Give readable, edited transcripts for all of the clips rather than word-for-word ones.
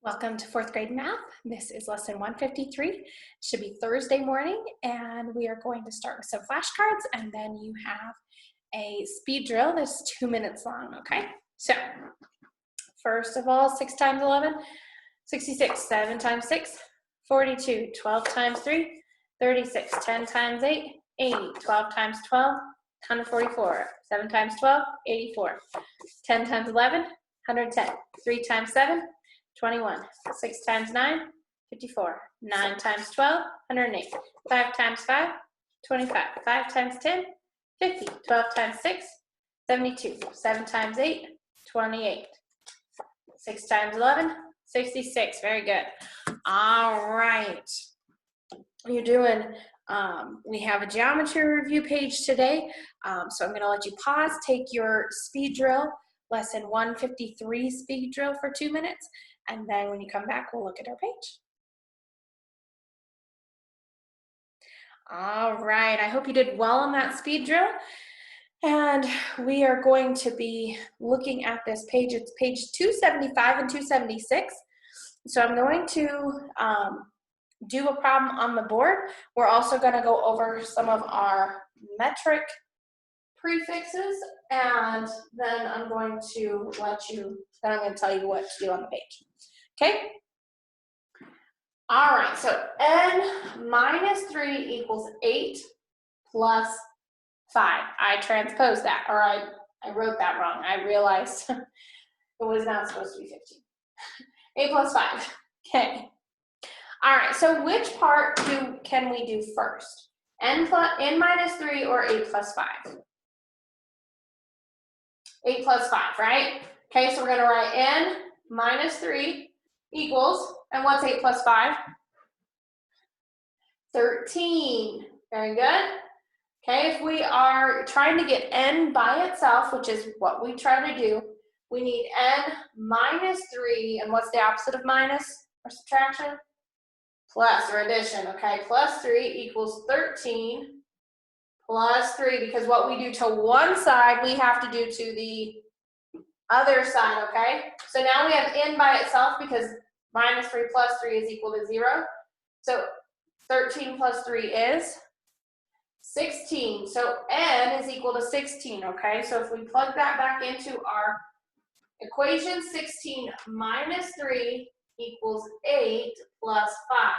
Welcome to fourth grade math. This is lesson 153. It should be Thursday morning, and we are going to start with some flashcards, and then you have a speed drill that's 2 minutes long, okay? So, first of all, 6 times 11, 66, 7 times 6, 42, 12 times 3, 36, 10 times 8, 80, 12 times 12, 144, 7 times 12, 84, 10 times 11, 110, 3 times 7, 21, 6 times 9, 54, 9 times 12, 108, 5 times 5, 25, 5 times 10, 50, 12 times 6, 72, 7 times 8, 28, 6 times 11, 66, very good. All right, you're doing, we have a geometry review page today, so I'm gonna let you pause, take your speed drill, lesson 153 speed drill for 2 minutes, and then when you come back, we'll look at our page. All right, I hope you did well on that speed drill. And we are going to be looking at this page. It's page 275 and 276. So I'm going to do a problem on the board. We're also going to go over some of our metric prefixes, and then I'm going to tell you what to do on the page. Okay? All right, so n minus 3 equals 8 plus 5. I transposed that, or I wrote that wrong. I realized it was not supposed to be 15. 8 plus 5. Okay. All right, so which part can we do first? N minus 3 or 8 plus 5? 8 plus 5, right? Okay, so we're going to write n minus 3 equals, and what's 8 plus 5? 13. Very good. Okay, if we are trying to get n by itself, which is what we try to do, we need n minus 3, and what's the opposite of minus or subtraction? Plus or addition, okay? Plus 3 equals 13 plus 3, because what we do to one side, we have to do to the other side, okay? So now we have n by itself because minus 3 plus 3 is equal to 0. So 13 plus 3 is 16. So n is equal to 16, okay? So if we plug that back into our equation, 16 minus 3 equals 8 plus 5.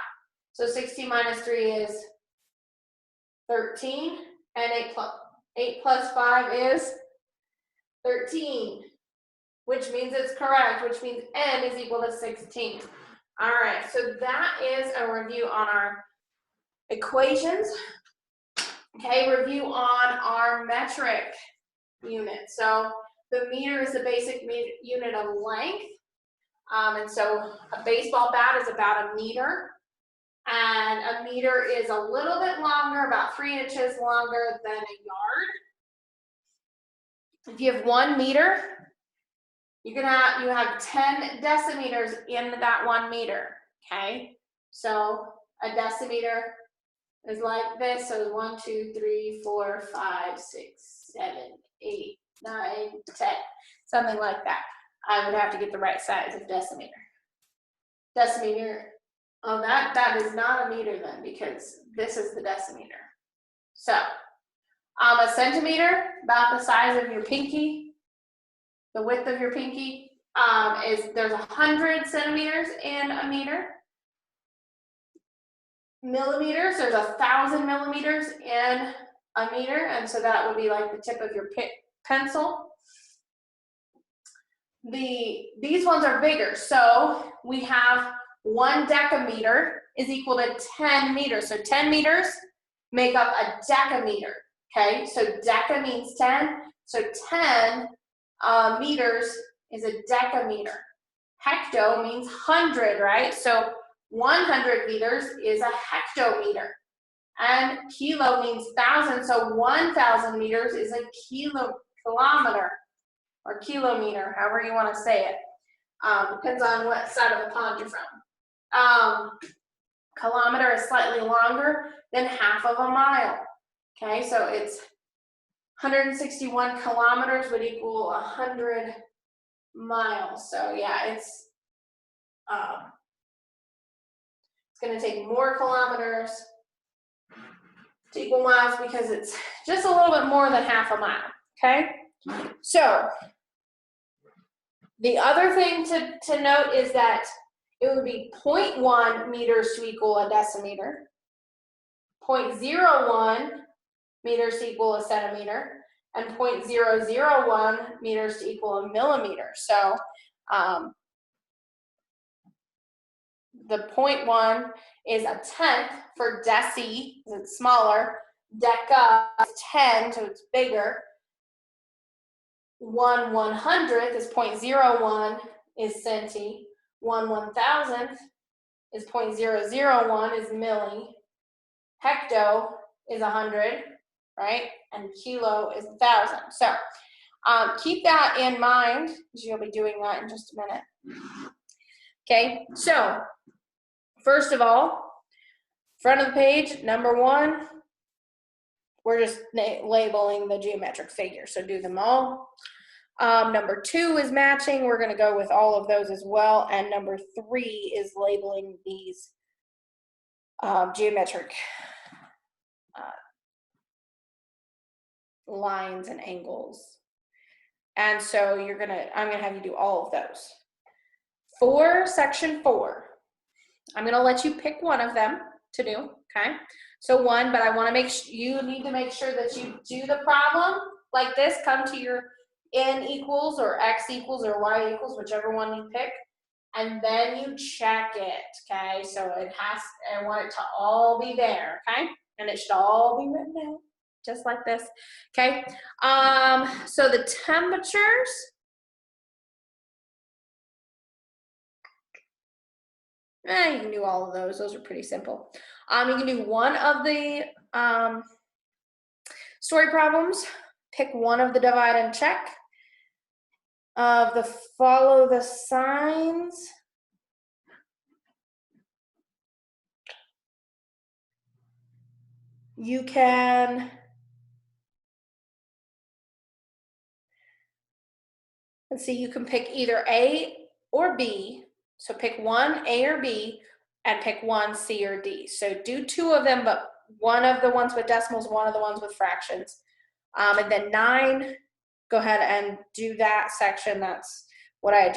So 16 minus 3 is 13, and 8 plus 5 is 13, which means it's correct, which means n is equal to 16. All right, so that is a review on our equations. Okay, review on our metric unit. So the meter is the basic unit of length. And so a baseball bat is about a meter. And a meter is a little bit longer, about 3 inches longer than a yard. If you have 1 meter, you have 10 decimeters in that 1 meter. Okay, so a decimeter is like this. So 1, 2, 3, 4, 5, 6, 7, 8, 9, 10, something like that. I would have to get the right size of decimeter. Decimeter, oh, that is not a meter then, because this is the decimeter. So a centimeter, about the size of your pinky, the width of your pinky, there's 100 centimeters in a meter. Millimeters, there's 1,000 millimeters in a meter, and so that would be like the tip of your pencil. These ones are bigger, so we have 1 decameter is equal to 10 meters. So 10 meters make up a decameter. Okay, so deca means 10, so 10 meters is a decameter. Hecto means 100, right? So 100 meters is a hectometer. And kilo means 1,000, so 1,000 meters is a kilometer or kilometer, however you want to say it. Depends on what side of the pond you're from. Kilometer is slightly longer than half of a mile. Okay, so it's 161 kilometers would equal 100 miles. So yeah, it's It's going to take more kilometers to equal miles because it's just a little bit more than half a mile, okay? So the other thing to note is that it would be 0.1 meters to equal a decimeter, 0.01 meters to equal a centimeter, and 0.001 meters to equal a millimeter. So the 0.1 is a tenth for deci, it's smaller. Deca is 10, so it's bigger. 1/100th is 0.01 is centi. 1/1000th is 0.001 is milli. Hecto is 100, right? And kilo is 1,000. So keep that in mind, because you'll be doing that in just a minute. Okay, so first of all, front of the page, number 1, we're just labeling the geometric figures, so do them all. Number 2 is matching. We're going to go with all of those as well. And number 3 is labeling these geometric lines and angles. And so I'm going to have you do all of those. For section 4, I'm going to let you pick one of them to do, okay? So one, but I want to you need to make sure that you do the problem like this, come to your n equals or x equals or y equals, whichever one you pick, and then you check it, okay? So I want it to all be there, okay? And it should all be written out, just like this, okay? So the temperatures, you can do all of those. Those are pretty simple. You can do one of the story problems. Pick one of the divide and check. Of the follow the signs. You can, let's see, you can pick either A or B. So pick one, A or B, and pick one, C or D. So do 2 of them, but one of the ones with decimals, one of the ones with fractions. And then 9, go ahead and do that section. That's what I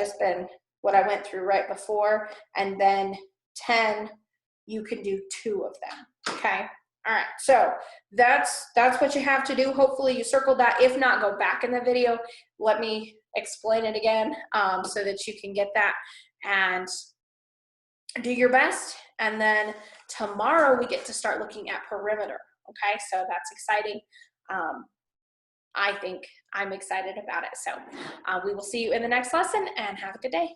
went through right before. And then 10, you can do 2 of them, okay? All right, so that's what you have to do. Hopefully you circled that. If not, go back in the video. Let me explain it again so that you can get that and do your best. And then tomorrow we get to start looking at perimeter, okay? So that's exciting. I think I'm excited about it. So we will see you in the next lesson, and have a good day.